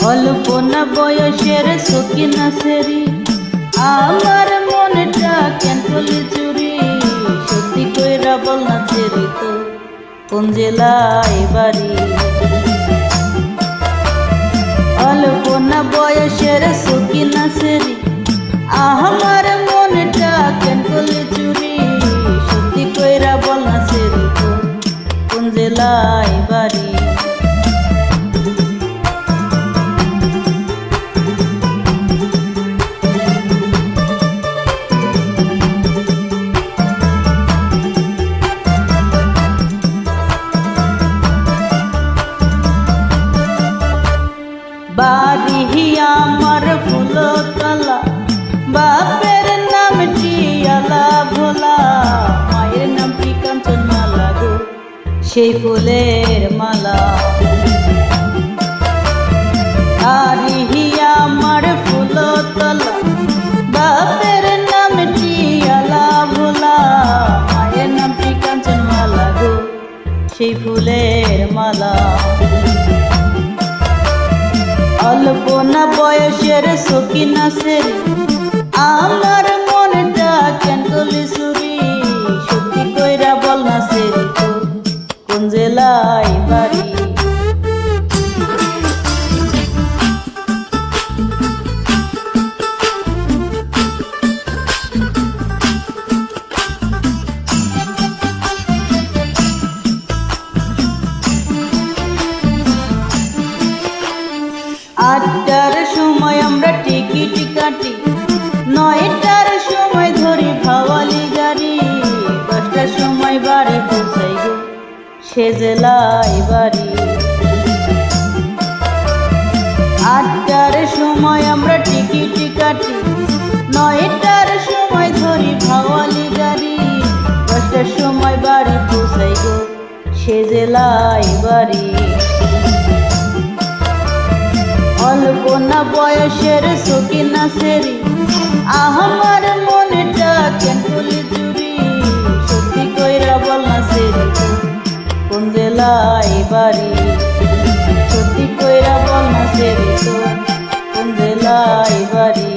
অল্প না বয়সের সকিনা সেরি আমার মনটা কেন করলি চুরি সত্যি কইরা বল না ছেড়ি তো কোন জেলায় বাড়ি অল্প না বয়সের সকিনা সেরি আমার মনটা কেন করলি চুরি সত্যি কইরা বল না ছেড়ি তো কোন জেলায় বাড়ি বাড়ি আমার ফুলতলা বাপের নাম টিয়ালা ভোলা মায়ের নাম কি কাঞ্চন মালা গো সেই ফুলের মালা বাড়ি আমার ফুলতলা বাপের নাম টিয়ালা ভোলা মায়ের নাম কি কাঞ্চন মালা গো সেই ফুলের মালা অল্প না বয়সের সকিনা সেরি আমার মনটা কেন করলি চুরি সত্যি কইরা বল না সেরি তো কোন জেলায় বাড়ি আটটার সময় আমরা টিকিট কাটি, 9টার সময় ধরি ভাওয়ালি গাড়ি, 10টার সময় বাড়ি পৌঁছাই গো সে জেলায় বাড়ি। 8টার সময় আমরা টিকিট কাটি, 9টার সময় ধরি ভাওয়ালি গাড়ি, 10টার সময় বাড়ি পৌঁছাই গো সে জেলায় বাড়ি। অল্প না বয়সের সকিনা সেরি আমার মনটা কেন করলি চুরি সত্যি কইরা বল না সেরি কোন জেলায় বাড়ি, সত্যি কইরা বল না সেরি কোন জেলায় বাড়ি।